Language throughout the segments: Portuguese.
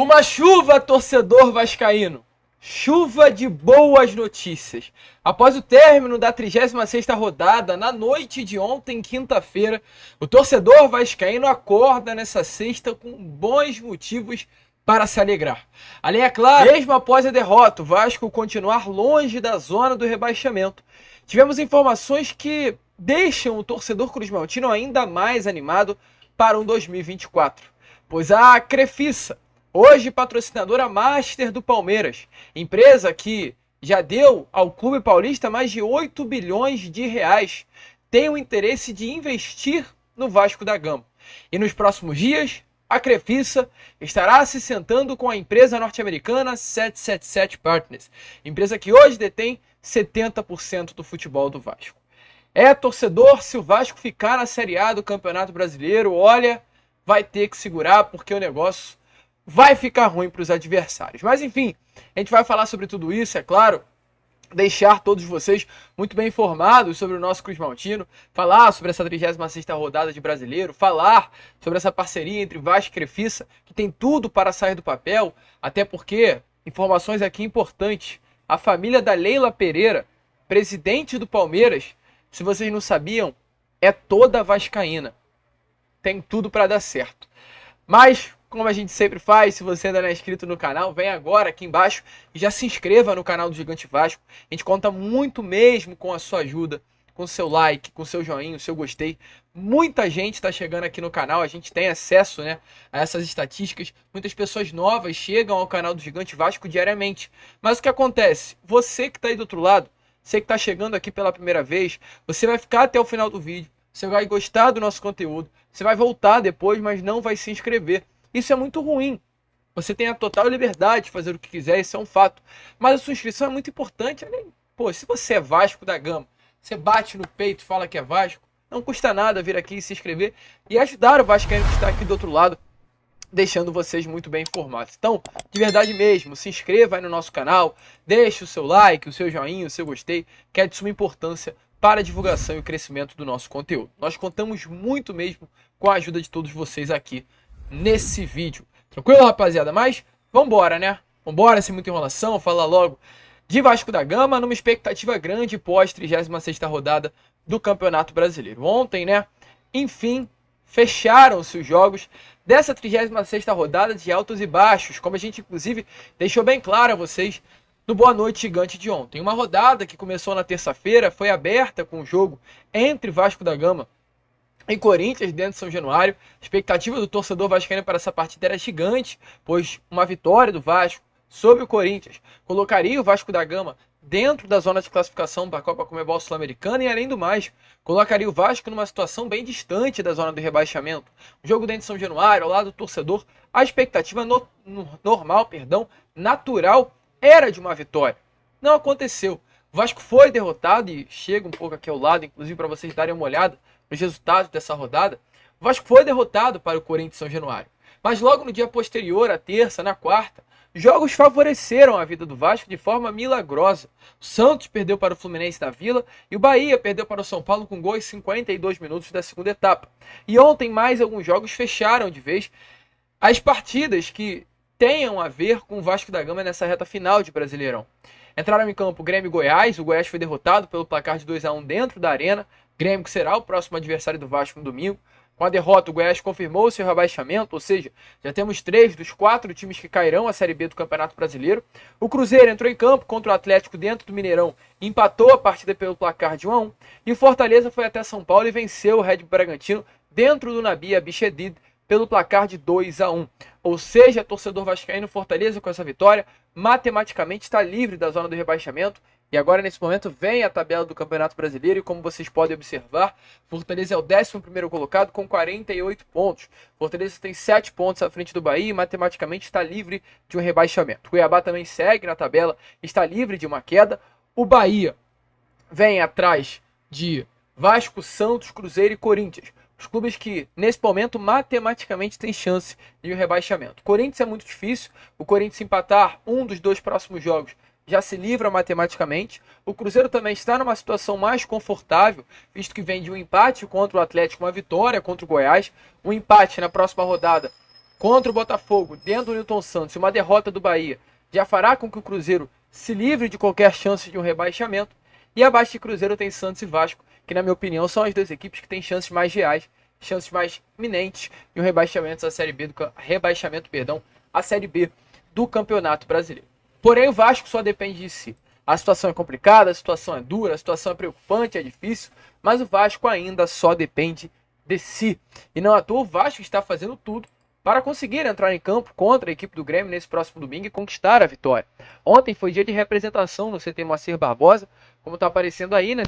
Uma chuva, torcedor vascaíno. Chuva de boas notícias. Após o término da 36ª rodada, na noite de ontem, quinta-feira, o torcedor vascaíno acorda nessa sexta com bons motivos para se alegrar. Além, é claro, mesmo após a derrota, o Vasco continuar longe da zona do rebaixamento. Tivemos informações que deixam o torcedor cruzmaltino ainda mais animado para um 2024. Pois a Crefisa, hoje patrocinadora master do Palmeiras, empresa que já deu ao clube paulista mais de 8 bilhões de reais, tem o interesse de investir no Vasco da Gama. E nos próximos dias, a Crefisa estará se sentando com a empresa norte-americana 777 Partners, empresa que hoje detém 70% do futebol do Vasco. Torcedor, se o Vasco ficar na Série A do Campeonato Brasileiro, olha, vai ter que segurar porque o negócio vai ficar ruim para os adversários. Mas enfim, a gente vai falar sobre tudo isso, é claro, deixar todos vocês muito bem informados sobre o nosso cruzmaltino, falar sobre essa 36ª rodada de Brasileiro, falar sobre essa parceria entre Vasco e Crefisa, que tem tudo para sair do papel, até porque, informações aqui importantes, a família da Leila Pereira, presidente do Palmeiras, se vocês não sabiam, é toda vascaína. Tem tudo para dar certo. Mas, como a gente sempre faz, se você ainda não é inscrito no canal, vem agora aqui embaixo e já se inscreva no canal do Gigante Vasco. A gente conta muito mesmo com a sua ajuda, com o seu like, com o seu joinha, o seu gostei. Muita gente está chegando aqui no canal, a gente tem acesso, a essas estatísticas. Muitas pessoas novas chegam ao canal do Gigante Vasco diariamente. Mas o que acontece? Você que está aí do outro lado, você que está chegando aqui pela primeira vez, você vai ficar até o final do vídeo, você vai gostar do nosso conteúdo, você vai voltar depois, mas não vai se inscrever. Isso é muito ruim. Você tem a total liberdade de fazer o que quiser, isso é um fato. Mas a sua inscrição é muito importante. Se você é Vasco da Gama, você bate no peito e fala que é Vasco, não custa nada vir aqui e se inscrever e ajudar o vascaíno que está aqui do outro lado, deixando vocês muito bem informados. Então, de verdade mesmo, se inscreva aí no nosso canal, deixe o seu like, o seu joinha, o seu gostei, que é de suma importância para a divulgação e o crescimento do nosso conteúdo. Nós contamos muito mesmo com a ajuda de todos vocês aqui nesse vídeo. Tranquilo, rapaziada? Mas vambora, Vambora, sem muita enrolação, falar logo de Vasco da Gama, numa expectativa grande pós 36ª rodada do Campeonato Brasileiro. Ontem, enfim, fecharam-se os jogos dessa 36ª rodada de altos e baixos, como a gente inclusive deixou bem claro a vocês no Boa Noite Gigante de ontem. Uma rodada que começou na terça-feira, foi aberta com o jogo entre Vasco da Gama e Corinthians dentro de São Januário. A expectativa do torcedor vascaíno para essa partida era gigante, pois uma vitória do Vasco sobre o Corinthians colocaria o Vasco da Gama dentro da zona de classificação para a Copa Conmebol Sul-Americana e, além do mais, colocaria o Vasco numa situação bem distante da zona do rebaixamento. O jogo dentro de São Januário, ao lado do torcedor, a expectativa natural, era de uma vitória. Não aconteceu. O Vasco foi derrotado e chega um pouco aqui ao lado, inclusive para vocês darem uma olhada nos resultados dessa rodada. O Vasco foi derrotado para o Corinthians São Januário. Mas logo no dia posterior, à terça, na quarta, jogos favoreceram a vida do Vasco de forma milagrosa. O Santos perdeu para o Fluminense da Vila e o Bahia perdeu para o São Paulo com gol em 52 minutos da segunda etapa. E ontem mais alguns jogos fecharam de vez as partidas que tenham a ver com o Vasco da Gama nessa reta final de Brasileirão. Entraram em campo Grêmio e Goiás. O Goiás foi derrotado pelo placar de 2-1 dentro da Arena. Grêmio que será o próximo adversário do Vasco no domingo. Com a derrota, o Goiás confirmou seu rebaixamento, ou seja, já temos 3 dos 4 times que cairão à Série B do Campeonato Brasileiro. O Cruzeiro entrou em campo contra o Atlético dentro do Mineirão e empatou a partida pelo placar de 1-1. E o Fortaleza foi até São Paulo e venceu o Red Bull Bragantino dentro do Nabi Abichedid pelo placar de 2-1. Ou seja, torcedor vascaíno, Fortaleza com essa vitória matematicamente está livre da zona do rebaixamento. E agora, nesse momento, vem a tabela do Campeonato Brasileiro e, como vocês podem observar, Fortaleza é o 11º colocado com 48 pontos. Fortaleza tem 7 pontos à frente do Bahia e matematicamente está livre de um rebaixamento. O Cuiabá também segue na tabela, está livre de uma queda. O Bahia vem atrás de Vasco, Santos, Cruzeiro e Corinthians. Os clubes que, nesse momento, matematicamente têm chance de um rebaixamento. Corinthians é muito difícil. O Corinthians empatar um dos 2 próximos jogos já se livra matematicamente. O Cruzeiro também está numa situação mais confortável, visto que vem de um empate contra o Atlético, uma vitória contra o Goiás. Um empate na próxima rodada contra o Botafogo, dentro do Newton Santos, e uma derrota do Bahia, já fará com que o Cruzeiro se livre de qualquer chance de um rebaixamento. E abaixo de Cruzeiro tem Santos e Vasco, que na minha opinião são as duas equipes que têm chances mais reais, chances mais iminentes de um rebaixamento à Série B a Série B do Campeonato Brasileiro. Porém, o Vasco só depende de si. A situação é complicada, a situação é dura, a situação é preocupante, é difícil, mas o Vasco ainda só depende de si. E não à toa o Vasco está fazendo tudo para conseguir entrar em campo contra a equipe do Grêmio nesse próximo domingo e conquistar a vitória. Ontem foi dia de representação no CT Moacir Barbosa, como está aparecendo aí, né?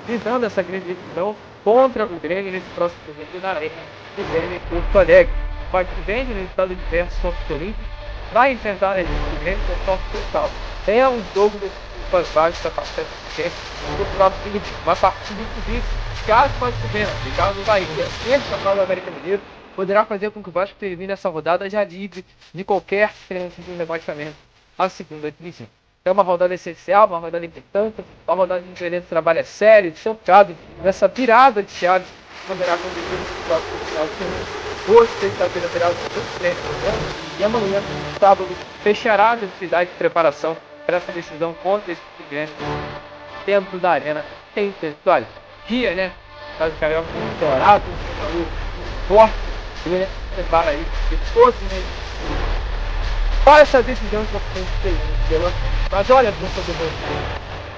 Visando essa grande decisão contra o Grêmio nesse próximo domingo na Arena do Grêmio em Porto Alegre. O Vasco vem no resultado diverso contra o Corinthians, vai enfrentar a equipe do Grêmio com sorte total. É um jogo desse Vasco da partida do próximo domingo, uma partida inclusive. Caso pode subir, caso o Bahia terça para o América Mineiro, poderá fazer com que o Vasco termine essa rodada já livre de qualquer diferença de rebaixamento à segunda divisão. É uma rodada essencial, uma rodada importante, uma rodada de diferença de trabalho sério, focado nessa virada de chave que poderá acontecer no próximo final de semana. Hoje, sexta-feira, terá o treino e amanhã, sábado, fechará a necessidade de preparação para essa decisão contra esse Grêmio dentro da arena em Porto dia, né? Caso o Carioca tenha estourado, forte, ele prepara aí, e todos, né? Qual essa decisão que eu tenho? Mas olha, torcedor.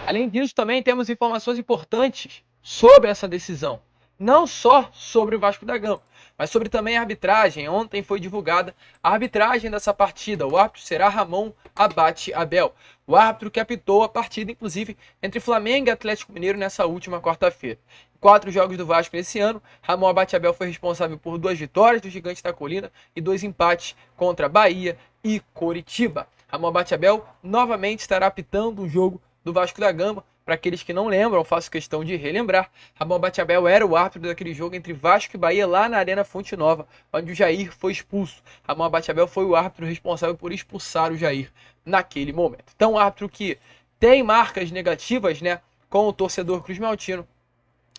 Além disso, também temos informações importantes sobre essa decisão. Não só sobre o Vasco da Gama, mas sobre também a arbitragem. Ontem foi divulgada a arbitragem dessa partida. O árbitro será Ramon Abate Abel, o árbitro que apitou a partida, inclusive, entre Flamengo e Atlético Mineiro nessa última quarta-feira. 4 jogos do Vasco nesse ano, Ramon Abate Abel foi responsável por 2 vitórias do Gigante da Colina e 2 empates contra Bahia e Coritiba. Ramon Abate Abel novamente estará apitando o jogo do Vasco da Gama. Para aqueles que não lembram, faço questão de relembrar, Ramon Abate Abel era o árbitro daquele jogo entre Vasco e Bahia lá na Arena Fonte Nova, onde o Jair foi expulso. Ramon Abate Abel foi o árbitro responsável por expulsar o Jair naquele momento. Então, um árbitro que tem marcas negativas, né, com o torcedor cruzmaltino.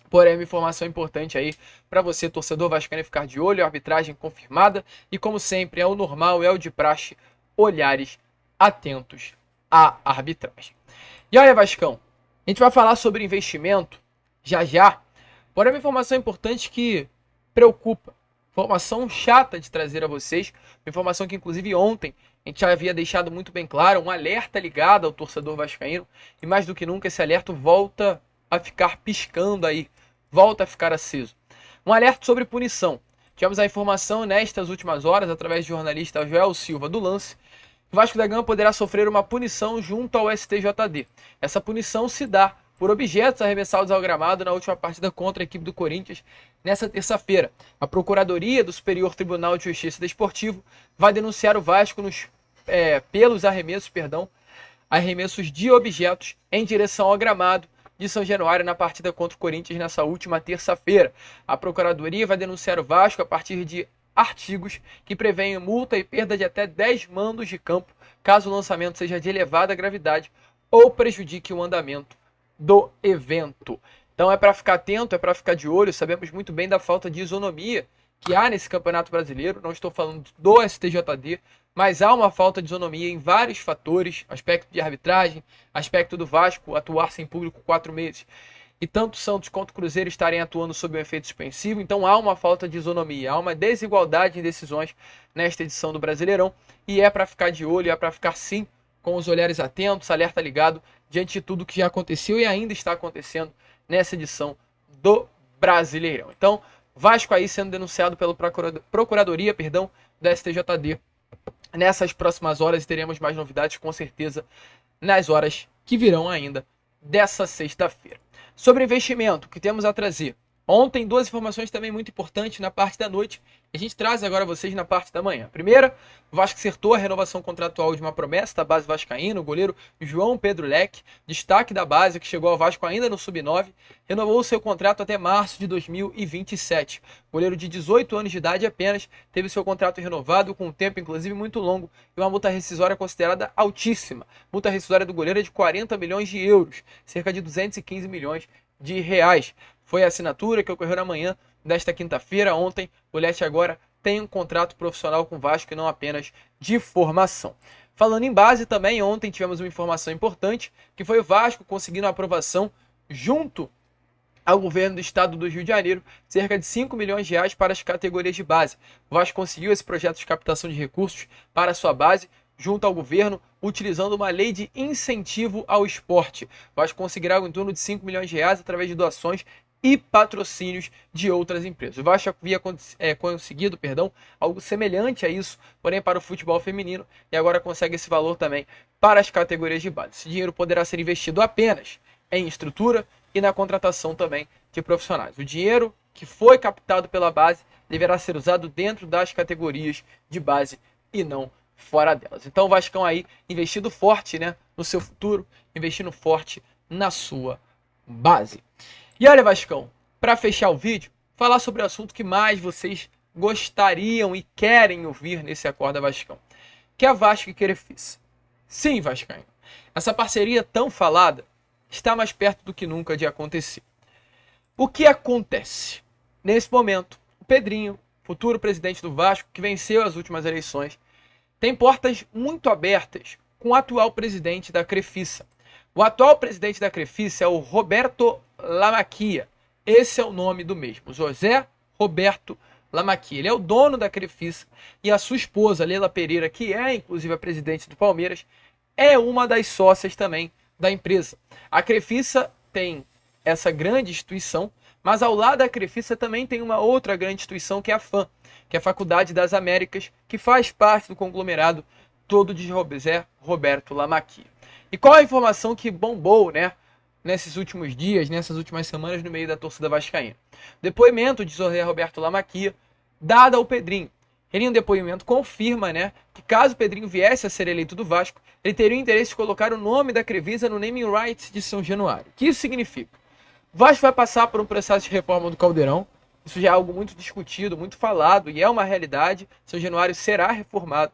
Porém, uma informação importante aí para você, torcedor vascaíno, ficar de olho, a arbitragem confirmada e, como sempre, é o normal, é o de praxe, olhares atentos à arbitragem. E olha, Vascão, a gente vai falar sobre investimento já já, porém uma informação importante que preocupa, informação chata de trazer a vocês, uma informação que inclusive ontem a gente já havia deixado muito bem claro, um alerta ligado ao torcedor vascaíno, e mais do que nunca esse alerta volta a ficar piscando aí, volta a ficar aceso. Um alerta sobre punição. Tivemos a informação nestas últimas horas, através do jornalista Joel Silva do Lance, o Vasco da Gama poderá sofrer uma punição junto ao STJD. Essa punição se dá por objetos arremessados ao gramado na última partida contra a equipe do Corinthians nessa terça-feira. A Procuradoria do Superior Tribunal de Justiça Desportivo vai denunciar o Vasco pelos arremessos de objetos em direção ao gramado de São Januário na partida contra o Corinthians nessa última terça-feira. A Procuradoria vai denunciar o Vasco a partir de artigos que prevêem multa e perda de até 10 mandos de campo, caso o lançamento seja de elevada gravidade ou prejudique o andamento do evento. Então é para ficar atento, é para ficar de olho. Sabemos muito bem da falta de isonomia que há nesse Campeonato Brasileiro. Não estou falando do STJD, mas há uma falta de isonomia em vários fatores, aspecto de arbitragem, aspecto do Vasco atuar sem público 4 meses. E tanto Santos quanto Cruzeiro estarem atuando sob um efeito suspensivo, então há uma falta de isonomia, há uma desigualdade em decisões nesta edição do Brasileirão, e é para ficar de olho, é para ficar sim com os olhares atentos, alerta ligado, diante de tudo que já aconteceu e ainda está acontecendo nessa edição do Brasileirão. Então, Vasco aí sendo denunciado pela Procuradoria da STJD nessas próximas horas, e teremos mais novidades com certeza nas horas que virão ainda dessa sexta-feira. Sobre investimento que temos a trazer. Ontem, 2 informações também muito importantes na parte da noite. A gente traz agora a vocês na parte da manhã. Primeira, o Vasco acertou a renovação contratual de uma promessa da base vascaína, o goleiro João Pedro Leque, destaque da base que chegou ao Vasco ainda no Sub-9, renovou seu contrato até março de 2027. O goleiro de 18 anos de idade apenas teve seu contrato renovado com um tempo inclusive muito longo e uma multa rescisória considerada altíssima. Multa rescisória do goleiro é de 40 milhões de euros, cerca de 215 milhões de reais. Foi a assinatura que ocorreu na manhã desta quinta-feira. Ontem, o Leste agora tem um contrato profissional com o Vasco e não apenas de formação. Falando em base também, ontem tivemos uma informação importante, que foi o Vasco conseguindo a aprovação junto ao governo do estado do Rio de Janeiro, cerca de 5 milhões de reais para as categorias de base. O Vasco conseguiu esse projeto de captação de recursos para a sua base, junto ao governo, utilizando uma lei de incentivo ao esporte. O Vasco conseguirá em torno de 5 milhões de reais através de doações e patrocínios de outras empresas. O Vasco havia conseguido, algo semelhante a isso, porém para o futebol feminino, e agora consegue esse valor também para as categorias de base. Esse dinheiro poderá ser investido apenas em estrutura e na contratação também de profissionais. O dinheiro que foi captado pela base deverá ser usado dentro das categorias de base e não fora delas. Então o Vascão aí investindo forte, né, no seu futuro, investindo forte na sua base. E olha, Vascão, para fechar o vídeo, falar sobre o assunto que mais vocês gostariam e querem ouvir nesse Acorda Vascão, que é a Vasco e Crefisa. Sim, Vascaíno, essa parceria tão falada está mais perto do que nunca de acontecer. O que acontece? Nesse momento, o Pedrinho, futuro presidente do Vasco, que venceu as últimas eleições, tem portas muito abertas com o atual presidente da Crefisa. O atual presidente da Crefisa é o Roberto Lamachia. Esse é o nome do mesmo, José Roberto Lamachia. Ele é o dono da Crefisa e a sua esposa, Leila Pereira, que é inclusive a presidente do Palmeiras, é uma das sócias também da empresa. A Crefisa tem essa grande instituição, mas ao lado da Crefisa também tem uma outra grande instituição que é a FAM, que é a Faculdade das Américas, que faz parte do conglomerado todo de José Roberto Lamachia. E qual a informação que bombou, né, nesses últimos dias, nessas últimas semanas no meio da torcida vascaína? Depoimento de José Roberto Lamachia, dado ao Pedrinho. Ele em um depoimento confirma, né, que caso o Pedrinho viesse a ser eleito do Vasco, ele teria o interesse de colocar o nome da Crefisa no naming rights de São Januário. O que isso significa? O Vasco vai passar por um processo de reforma do Caldeirão. Isso já é algo muito discutido, muito falado, e é uma realidade. São Januário será reformado.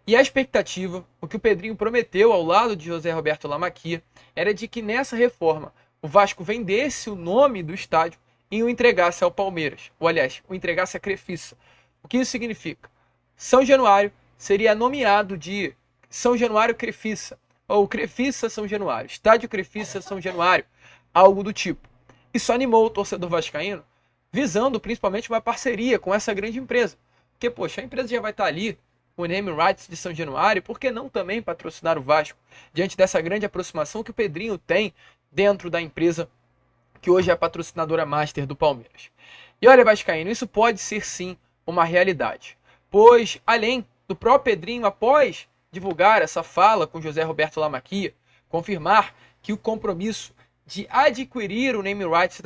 E a expectativa, o que o Pedrinho prometeu ao lado de José Roberto Lamachia, era de que nessa reforma o Vasco vendesse o nome do estádio e o entregasse ao Palmeiras. Ou, aliás, o entregasse à Crefisa. O que isso significa? São Januário seria nomeado de São Januário Crefisa, ou Crefisa São Januário, Estádio Crefisa São Januário, algo do tipo. Isso animou o torcedor vascaíno, visando principalmente uma parceria com essa grande empresa. Porque, poxa, a empresa já vai estar ali, o name rights de São Januário, por que não também patrocinar o Vasco, diante dessa grande aproximação que o Pedrinho tem dentro da empresa, que hoje é a patrocinadora master do Palmeiras. E olha, vascaíno, isso pode ser sim uma realidade, pois além do próprio Pedrinho, após divulgar essa fala com José Roberto Lamachia, confirmar que o compromisso de adquirir o name rights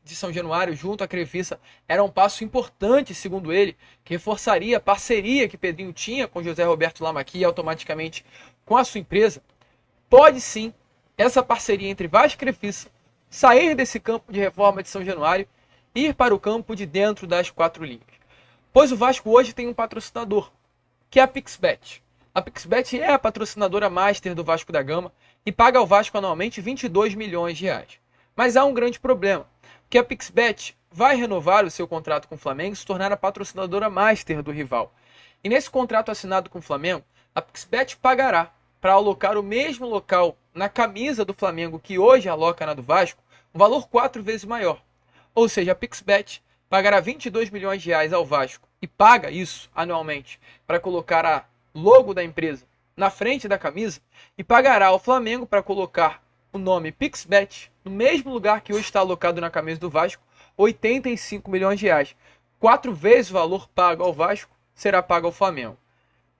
de São Januário junto à Crefisa era um passo importante, segundo ele, que reforçaria a parceria que Pedrinho tinha com José Roberto Lamachia automaticamente com a sua empresa. Pode sim essa parceria entre Vasco e Crefisa sair desse campo de reforma de São Januário e ir para o campo de dentro das quatro linhas. Pois o Vasco hoje tem um patrocinador, que é a Pixbet. A Pixbet é a patrocinadora master do Vasco da Gama e paga ao Vasco anualmente 22 milhões de reais. Mas há um grande problema, que a Pixbet vai renovar o seu contrato com o Flamengo e se tornar a patrocinadora master do rival. E nesse contrato assinado com o Flamengo, a Pixbet pagará para alocar o mesmo local na camisa do Flamengo que hoje aloca na do Vasco, um valor 4 vezes maior. Ou seja, a Pixbet pagará 22 milhões de reais ao Vasco e paga isso anualmente para colocar a logo da empresa na frente da camisa e pagará ao Flamengo para colocar o nome Pixbet no mesmo lugar que hoje está alocado na camisa do Vasco, 85 milhões de reais. 4 vezes o valor pago ao Vasco será pago ao Flamengo.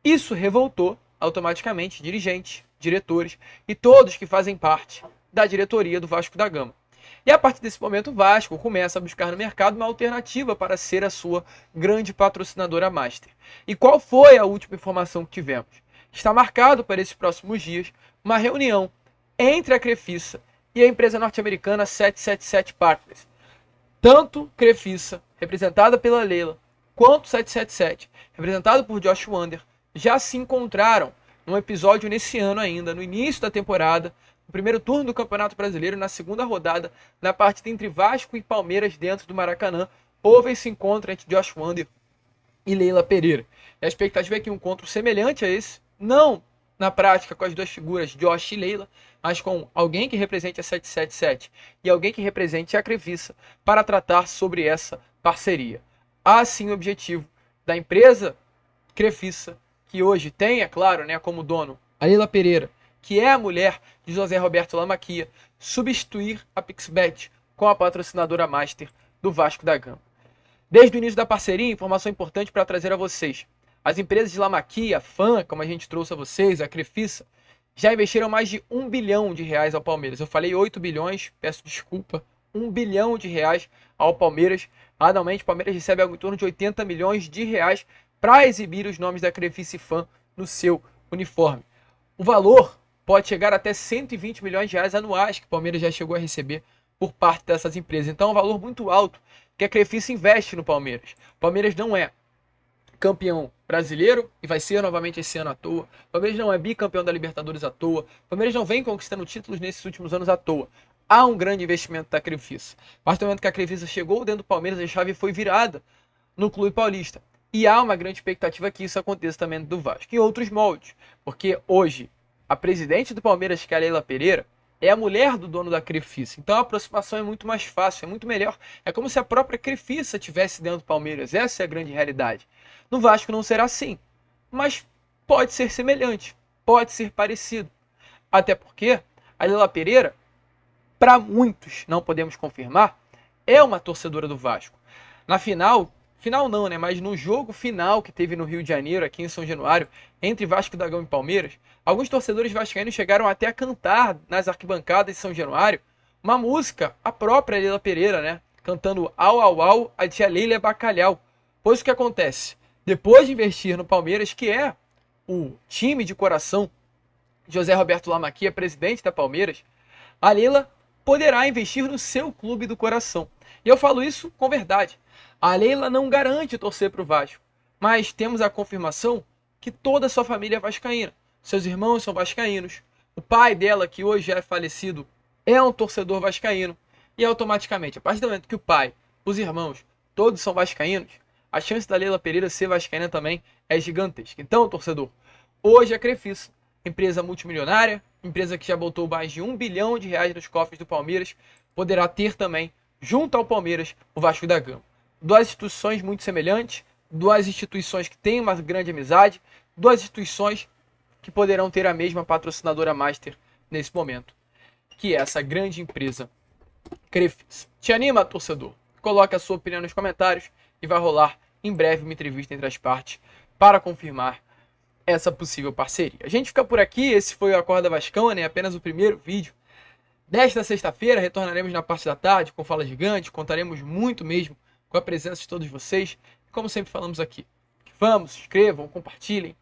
Isso revoltou automaticamente dirigentes, diretores e todos que fazem parte da diretoria do Vasco da Gama. E a partir desse momento o Vasco começa a buscar no mercado uma alternativa para ser a sua grande patrocinadora master. E qual foi a última informação que tivemos? Está marcado para esses próximos dias uma reunião entre a Crefisa e a empresa norte-americana 777 Partners. Tanto Crefisa, representada pela Leila, quanto 777, representado por Josh Wander, já se encontraram num episódio nesse ano ainda, no início da temporada, no primeiro turno do Campeonato Brasileiro, na segunda rodada, na partida entre Vasco e Palmeiras dentro do Maracanã, houve esse encontro entre Josh Wander e Leila Pereira. A expectativa é que um encontro semelhante a esse, não na prática com as duas figuras Josh e Leila, mas com alguém que represente a 777 e alguém que represente a Crefisa para tratar sobre essa parceria. Há sim o objetivo da empresa Crefisa, que hoje tem, é claro, né, como dono a Leila Pereira, que é a mulher de José Roberto Lamaquia, substituir a Pixbet com a patrocinadora master do Vasco da Gama. Desde o início da parceria, informação importante para trazer a vocês. As empresas de Lamaquia, a FAN, como a gente trouxe a vocês, a Crefisa, já investiram mais de R$1 bilhão ao Palmeiras. Eu falei 8 bilhões, peço desculpa. R$1 bilhão ao Palmeiras. Anualmente, o Palmeiras recebe algo em torno de 80 milhões de reais para exibir os nomes da Crefisa e FAN no seu uniforme. O valor pode chegar até 120 milhões de reais anuais que o Palmeiras já chegou a receber por parte dessas empresas. Então é um valor muito alto que a Crefisa investe no Palmeiras. O Palmeiras não é campeão brasileiro e vai ser novamente esse ano à toa. O Palmeiras não é bicampeão da Libertadores à toa. O Palmeiras não vem conquistando títulos nesses últimos anos à toa. Há um grande investimento da Crefisa. A partir do momento que a Crefisa chegou dentro do Palmeiras, a chave foi virada no clube paulista. E há uma grande expectativa que isso aconteça também do Vasco. Em outros moldes. Porque hoje, a presidente do Palmeiras, que é a Leila Pereira, é a mulher do dono da Crefisa. Então a aproximação é muito mais fácil, é muito melhor. É como se a própria Crefisa estivesse dentro do Palmeiras. Essa é a grande realidade. No Vasco não será assim. Mas pode ser semelhante. Pode ser parecido. Até porque a Leila Pereira, para muitos, não podemos confirmar, é uma torcedora do Vasco. Na final não, né? Mas no jogo final que teve no Rio de Janeiro, aqui em São Januário, entre Vasco da Gama e Palmeiras, alguns torcedores vascaínos chegaram até a cantar nas arquibancadas de São Januário uma música, a própria Leila Pereira, né? Cantando Au, au, au, a tia Leila é bacalhau. Pois o que acontece? Depois de investir no Palmeiras, que é o time de coração de José Roberto Lamaquia, presidente da Palmeiras, a Leila poderá investir no seu clube do coração. E eu falo isso com verdade. A Leila não garante torcer para o Vasco, mas temos a confirmação que toda a sua família é vascaína. Seus irmãos são vascaínos, o pai dela, que hoje já é falecido, é um torcedor vascaíno, e automaticamente, a partir do momento que o pai, os irmãos, todos são vascaínos, a chance da Leila Pereira ser vascaína também é gigantesca. Então, torcedor, hoje a Crefisa, empresa multimilionária, empresa que já botou mais de R$1 bilhão nos cofres do Palmeiras, poderá ter também, junto ao Palmeiras, o Vasco da Gama. Duas instituições muito semelhantes, duas instituições que têm uma grande amizade, duas instituições que poderão ter a mesma patrocinadora master nesse momento, que é essa grande empresa Crefisa. Te anima, torcedor? Coloque a sua opinião nos comentários e vai rolar em breve uma entrevista entre as partes para confirmar essa possível parceria. A gente fica por aqui, esse foi o Acorda Vascão, né? Apenas o primeiro vídeo desta sexta-feira. Retornaremos na parte da tarde com Fala Gigante, contaremos muito mesmo com a presença de todos vocês. Como sempre falamos aqui, vamos, se inscrevam, compartilhem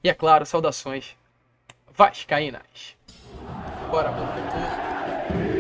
e, é claro, saudações vascaínas. Bora, meu doutor.